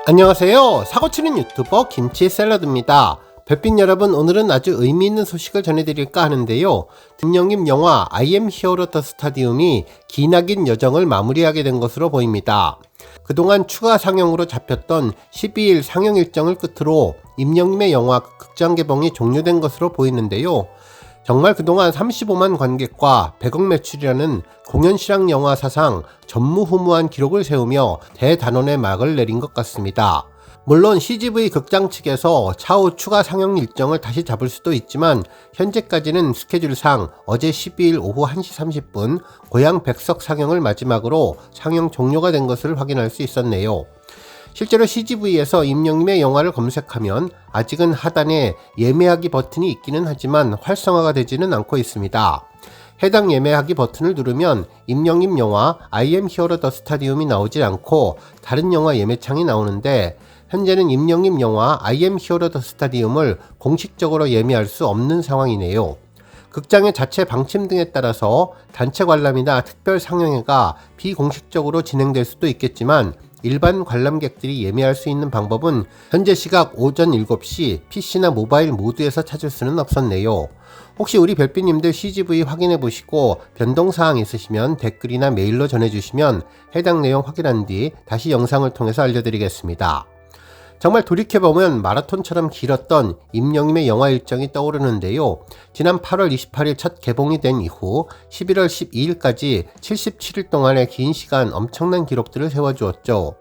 안녕하세요. 사고치는 유튜버 김치샐러드입니다. 별빛 여러분, 오늘은 아주 의미있는 소식을 전해드릴까 하는데요. 김영림 영화 I am hero the stadium이 기나긴 여정을 마무리하게 된 것으로 보입니다. 그동안 추가 상영으로 잡혔던 12일 상영 일정을 끝으로 임영림의 영화 극장 개봉이 종료된 것으로 보이는데요. 정말 그동안 35만 관객과 100억 매출이라는 공연 실황 영화 사상 전무후무한 기록을 세우며 대단원의 막을 내린 것 같습니다. 물론 CGV 극장 측에서 차후 추가 상영 일정을 다시 잡을 수도 있지만 현재까지는 스케줄상 어제 12일 오후 1시 30분 고향 백석 상영을 마지막으로 상영 종료가 된 것을 확인할 수 있었네요. 실제로 CGV에서 임영림의 영화를 검색하면 아직은 하단에 예매하기 버튼이 있기는 하지만 활성화가 되지는 않고 있습니다. 해당 예매하기 버튼을 누르면 임영림 영화 I am hero the stadium이 나오지 않고 다른 영화 예매창이 나오는데, 현재는 임영림 영화 I am hero the stadium을 공식적으로 예매할 수 없는 상황이네요. 극장의 자체 방침 등에 따라서 단체 관람이나 특별 상영회가 비공식적으로 진행될 수도 있겠지만 일반 관람객들이 예매할 수 있는 방법은 현재 시각 오전 7시 PC나 모바일 모두에서 찾을 수는 없었네요. 혹시 우리 별빛님들 CGV 확인해보시고 변동사항 있으시면 댓글이나 메일로 전해주시면 해당 내용 확인한 뒤 다시 영상을 통해서 알려드리겠습니다. 정말 돌이켜보면 마라톤처럼 길었던 임영림의 영화 일정이 떠오르는데요. 지난 8월 28일 첫 개봉이 된 이후 11월 12일까지 77일 동안의 긴 시간 엄청난 기록들을 세워주었죠.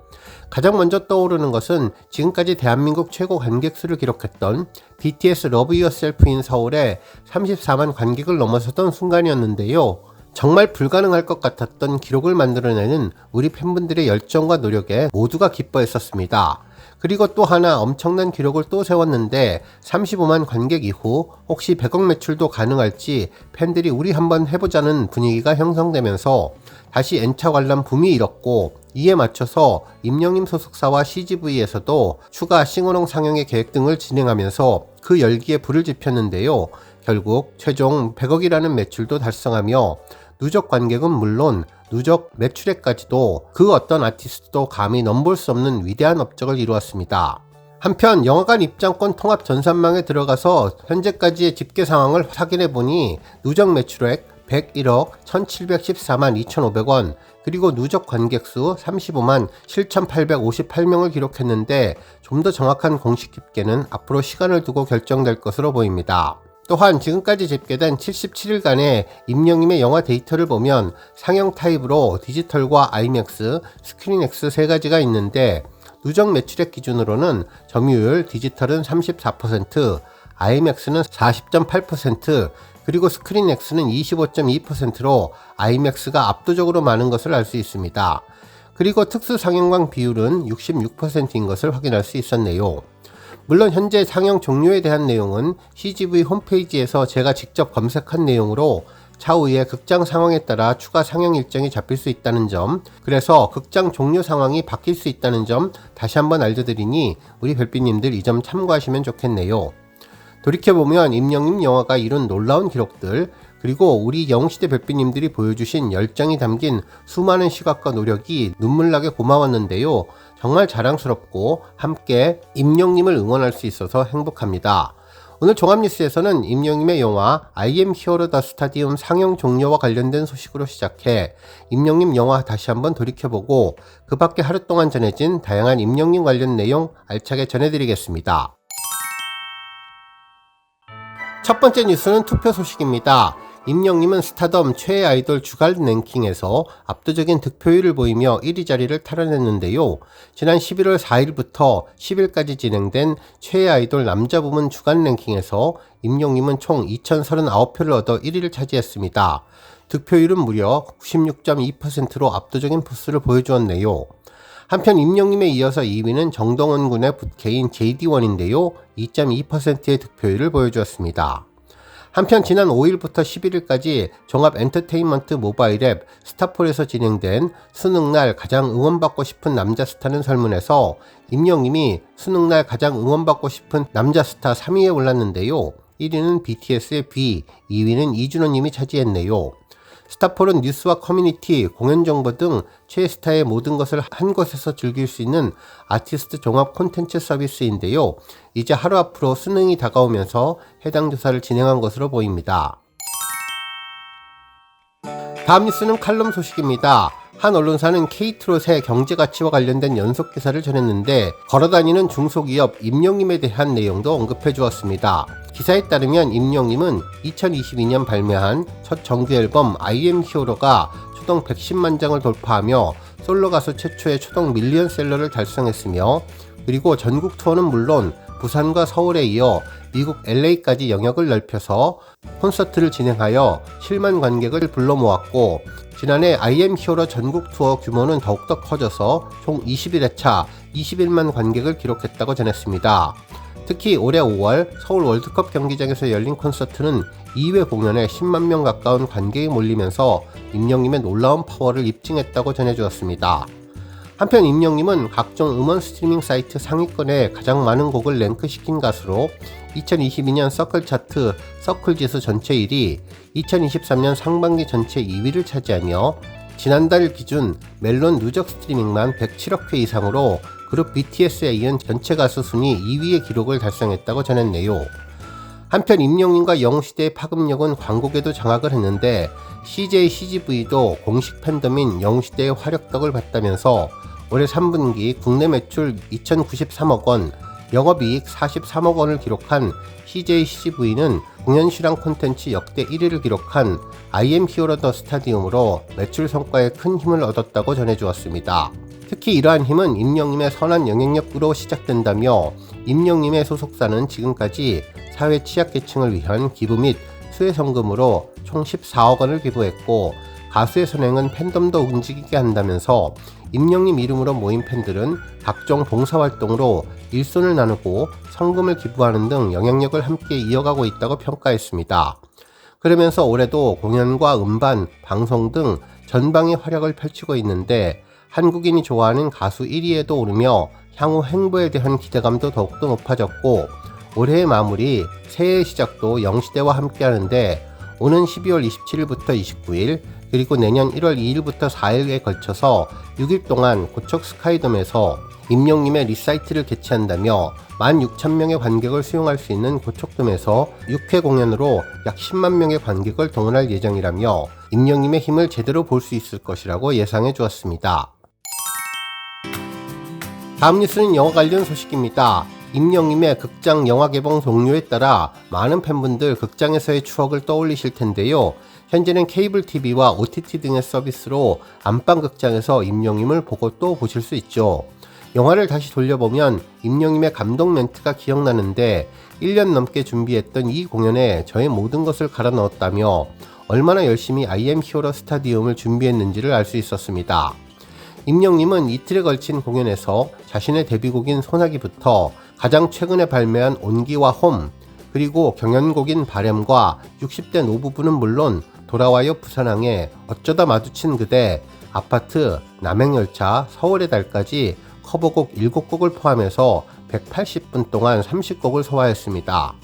가장 먼저 떠오르는 것은 지금까지 대한민국 최고 관객수를 기록했던 BTS Love Yourself인 서울에 34만 관객을 넘어섰던 순간이었는데요. 정말 불가능할 것 같았던 기록을 만들어내는 우리 팬분들의 열정과 노력에 모두가 기뻐했었습니다. 그리고 또 하나 엄청난 기록을 또 세웠는데 35만 관객 이후 혹시 100억 매출도 가능할지 팬들이 우리 한번 해보자는 분위기가 형성되면서 다시 N차 관람 붐이 일었고, 이에 맞춰서 임영림 소속사와 CGV에서도 추가 싱어롱 상영의 계획 등을 진행하면서 그 열기에 불을 지폈는데요. 결국 최종 100억이라는 매출도 달성하며 누적 관객은 물론 누적 매출액까지도 그 어떤 아티스트도 감히 넘볼 수 없는 위대한 업적을 이루었습니다. 한편 영화관 입장권 통합 전산망에 들어가서 현재까지의 집계 상황을 확인해보니 누적 매출액 101억 1714만 2500원, 그리고 누적 관객수 35만 7858명을 기록했는데 좀 더 정확한 공식 집계는 앞으로 시간을 두고 결정될 것으로 보입니다. 또한 지금까지 집계된 77일간의 임영림의 영화 데이터를 보면 상영 타입으로 디지털과 아이맥스, 스크린X 세 가지가 있는데, 누적 매출액 기준으로는 점유율 디지털은 34%, 아이맥스는 40.8%, 그리고 스크린X는 25.2%로 아이맥스가 압도적으로 많은 것을 알 수 있습니다. 그리고 특수 상영관 비율은 66%인 것을 확인할 수 있었네요. 물론 현재 상영 종료에 대한 내용은 CGV 홈페이지에서 제가 직접 검색한 내용으로 차후에 극장 상황에 따라 추가 상영 일정이 잡힐 수 있다는 점, 그래서 극장 종료 상황이 바뀔 수 있다는 점 다시 한번 알려드리니 우리 별빛님들 이 점 참고하시면 좋겠네요. 돌이켜보면 임영림 영화가 이룬 놀라운 기록들, 그리고 우리 영웅시대 별빛님들이 보여주신 열정이 담긴 수많은 시각과 노력이 눈물나게 고마웠는데요. 정말 자랑스럽고 함께 임영림을 응원할 수 있어서 행복합니다. 오늘 종합뉴스에서는 임영림의 영화 I am hero the stadium 상영 종료와 관련된 소식으로 시작해 임영림 영화 다시 한번 돌이켜보고 그 밖에 하루 동안 전해진 다양한 임영림 관련 내용 알차게 전해드리겠습니다. 첫 번째 뉴스는 투표 소식입니다. 임영림은 스타덤 최애 아이돌 주간 랭킹에서 압도적인 득표율을 보이며 1위 자리를 탈환했는데요. 지난 11월 4일부터 10일까지 진행된 최애 아이돌 남자 부문 주간 랭킹에서 임영림은 총 2039표를 얻어 1위를 차지했습니다. 득표율은 무려 96.2%로 압도적인 포스를 보여주었네요. 한편 임영림에 이어서 2위는 정동원 군의 부캐인 JD1인데요. 2.2%의 득표율을 보여주었습니다. 한편 지난 5일부터 11일까지 종합 엔터테인먼트 모바일 앱 스타폴에서 진행된 수능날 가장 응원받고 싶은 남자 스타는 설문에서 임영림이 수능날 가장 응원받고 싶은 남자 스타 3위에 올랐는데요. 1위는 BTS의 B, 2위는 이준호님이 차지했네요. 스타폴은 뉴스와 커뮤니티, 공연 정보 등 최애스타의 모든 것을 한 곳에서 즐길 수 있는 아티스트 종합 콘텐츠 서비스인데요. 이제 하루 앞으로 수능이 다가오면서 해당 조사를 진행한 것으로 보입니다. 다음 뉴스는 칼럼 소식입니다. 한 언론사는 케이트롯의 경제가치와 관련된 연속 기사를 전했는데 걸어다니는 중소기업 임영님에 대한 내용도 언급해 주었습니다. 기사에 따르면 임영님은 2022년 발매한 첫 정규 앨범 I am Hero가 초동 110만 장을 돌파하며 솔로 가수 최초의 초동 밀리언셀러를 달성했으며, 그리고 전국 투어는 물론 부산과 서울에 이어 미국 LA까지 영역을 넓혀서 콘서트를 진행하여 7만 관객을 불러 모았고, 지난해 I am Hero 전국 투어 규모는 더욱더 커져서 총 21회차 21만 관객을 기록했다고 전했습니다. 특히 올해 5월 서울 월드컵 경기장에서 열린 콘서트는 2회 공연에 10만 명 가까운 관객이 몰리면서 임영님의 놀라운 파워를 입증했다고 전해주었습니다. 한편 임영님은 각종 음원 스트리밍 사이트 상위권에 가장 많은 곡을 랭크시킨 가수로 2022년 서클 차트 서클 지수 전체 1위, 2023년 상반기 전체 2위를 차지하며 지난달 기준 멜론 누적 스트리밍만 107억 회 이상으로 그룹 BTS에 이은 전체 가수 순위 2위의 기록을 달성했다고 전했네요. 한편 임영님과 영시대의 파급력은 광고계도 장악을 했는데 CJ CGV도 공식 팬덤인 영시대의 활약덕을 봤다면서 올해 3분기 국내 매출 2093억 원, 영업이익 43억 원을 기록한 CJ CGV는 공연 실황 콘텐츠 역대 1위를 기록한 I am Hero the 스타디움으로 매출 성과에 큰 힘을 얻었다고 전해주었습니다. 특히 이러한 힘은 임영님의 선한 영향력으로 시작된다며 임영님의 소속사는 지금까지 사회 취약계층을 위한 기부 및 수혜 성금으로 총 14억 원을 기부했고, 가수의 선행은 팬덤도 움직이게 한다면서 임영님 이름으로 모인 팬들은 각종 봉사활동으로 일손을 나누고 성금을 기부하는 등 영향력을 함께 이어가고 있다고 평가했습니다. 그러면서 올해도 공연과 음반, 방송 등 전방의 활약을 펼치고 있는데 한국인이 좋아하는 가수 1위에도 오르며 향후 행보에 대한 기대감도 더욱더 높아졌고, 올해의 마무리, 새해의 시작도 영시대와 함께 하는데 오는 12월 27일부터 29일 그리고 내년 1월 2일부터 4일에 걸쳐서 6일 동안 고척 스카이돔에서 임영님의 리사이트를 개최한다며 16,000명의 관객을 수용할 수 있는 고척돔에서 6회 공연으로 약 10만 명의 관객을 동원할 예정이라며 임영님의 힘을 제대로 볼 수 있을 것이라고 예상해 주었습니다. 다음 뉴스는 영화 관련 소식입니다. 임영님의 극장 영화 개봉 종료에 따라 많은 팬분들 극장에서의 추억을 떠올리실 텐데요. 현재는 케이블 TV와 OTT 등의 서비스로 안방극장에서 임영님을 보고 또 보실 수 있죠. 영화를 다시 돌려보면 임영님의 감동 멘트가 기억나는데 1년 넘게 준비했던 이 공연에 저의 모든 것을 갈아 넣었다며 얼마나 열심히 I am Hero 스타디움을 준비했는지를 알 수 있었습니다. 임영님은 이틀에 걸친 공연에서 자신의 데뷔곡인 소나기부터 가장 최근에 발매한 온기와 홈, 그리고 경연곡인 바램과 60대 노부부는 물론 돌아와요 부산항에, 어쩌다 마주친 그대, 아파트, 남행열차, 서울의 달까지 커버곡 7곡을 포함해서 180분 동안 30곡을 소화했습니다.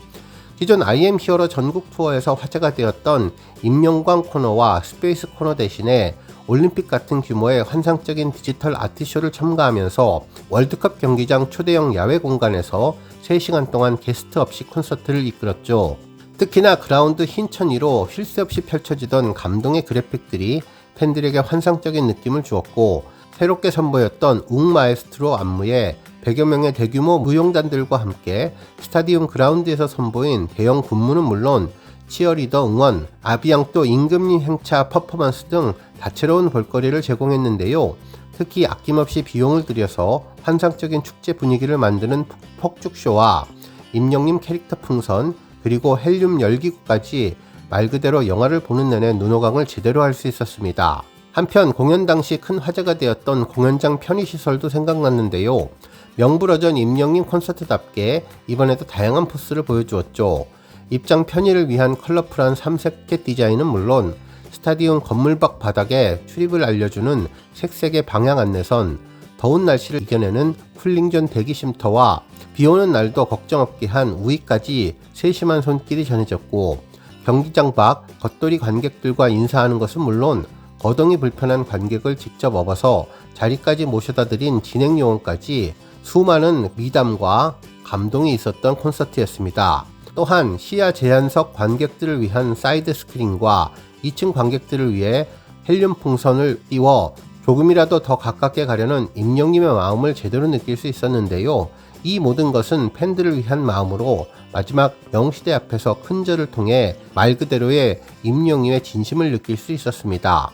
기존 I am Hero 전국 투어에서 화제가 되었던 임영광 코너와 스페이스 코너 대신에 올림픽 같은 규모의 환상적인 디지털 아트쇼를 첨가하면서 월드컵 경기장 초대형 야외 공간에서 3시간 동안 게스트 없이 콘서트를 이끌었죠. 특히나 그라운드 흰천 위로 쉴 새 없이 펼쳐지던 감동의 그래픽들이 팬들에게 환상적인 느낌을 주었고, 새롭게 선보였던 웅 마에스트로 안무에 100여 명의 대규모 무용단들과 함께 스타디움 그라운드에서 선보인 대형 군무는 물론 치어리더 응원, 아비앙또 임금님 행차 퍼포먼스 등 다채로운 볼거리를 제공했는데요. 특히 아낌없이 비용을 들여서 환상적인 축제 분위기를 만드는 폭죽쇼와 임영님 캐릭터 풍선, 그리고 헬륨 열기구까지 말 그대로 영화를 보는 내내 눈호강을 제대로 할 수 있었습니다. 한편 공연 당시 큰 화제가 되었던 공연장 편의시설도 생각났는데요. 명불허전 임영님 콘서트답게 이번에도 다양한 포스를 보여주었죠. 입장 편의를 위한 컬러풀한 3색의 디자인은 물론 스타디움 건물 밖 바닥에 출입을 알려주는 색색의 방향 안내선, 더운 날씨를 이겨내는 쿨링존 대기 쉼터와 비오는 날도 걱정 없게 한 우위까지 세심한 손길이 전해졌고, 경기장 밖 겉돌이 관객들과 인사하는 것은 물론 거동이 불편한 관객을 직접 업어서 자리까지 모셔다 드린 진행 요원까지 수많은 미담과 감동이 있었던 콘서트였습니다. 또한 시야 제한석 관객들을 위한 사이드 스크린과 2층 관객들을 위해 헬륨 풍선을 띄워 조금이라도 더 가깝게 가려는 임영님의 마음을 제대로 느낄 수 있었는데요. 이 모든 것은 팬들을 위한 마음으로 마지막 영시대 앞에서 큰 절을 통해 말 그대로의 임영님의 진심을 느낄 수 있었습니다.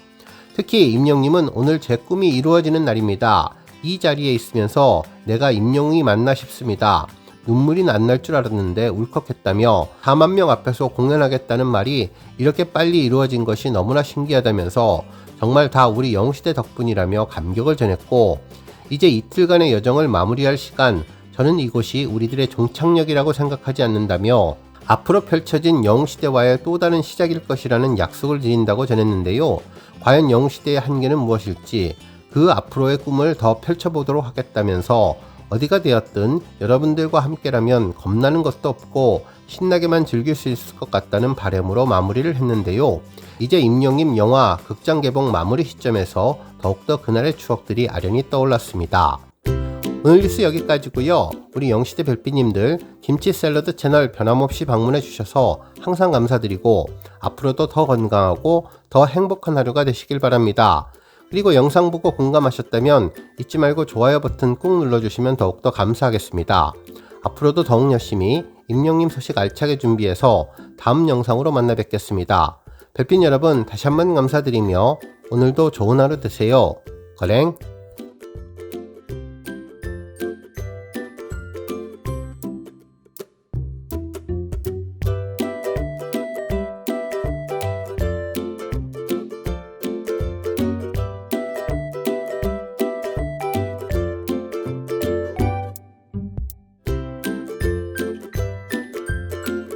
특히 임영님은 오늘 제 꿈이 이루어지는 날입니다. 이 자리에 있으면서 내가 임영웅이 맞나 싶습니다. 눈물이 안 날 줄 알았는데 울컥했다며 4만 명 앞에서 공연하겠다는 말이 이렇게 빨리 이루어진 것이 너무나 신기하다면서 정말 다 우리 영시대 덕분이라며 감격을 전했고, 이제 이틀간의 여정을 마무리할 시간, 저는 이곳이 우리들의 종착역이라고 생각하지 않는다며 앞으로 펼쳐진 영시대와의 또 다른 시작일 것이라는 약속을 드린다고 전했는데요. 과연 영시대의 한계는 무엇일지 그 앞으로의 꿈을 더 펼쳐보도록 하겠다면서 어디가 되었든 여러분들과 함께라면 겁나는 것도 없고 신나게만 즐길 수 있을 것 같다는 바람으로 마무리를 했는데요. 이제 임영님 영화 극장 개봉 마무리 시점에서 더욱더 그날의 추억들이 아련히 떠올랐습니다. 오늘 뉴스 여기까지고요. 우리 영시대 별빛님들 김치 샐러드 채널 변함없이 방문해 주셔서 항상 감사드리고 앞으로도 더 건강하고 더 행복한 하루가 되시길 바랍니다. 그리고 영상 보고 공감하셨다면 잊지 말고 좋아요 버튼 꾹 눌러주시면 더욱더 감사하겠습니다. 앞으로도 더욱 열심히 임영님 소식 알차게 준비해서 다음 영상으로 만나 뵙겠습니다. 별빛 여러분 다시 한번 감사드리며 오늘도 좋은 하루 되세요. 거랭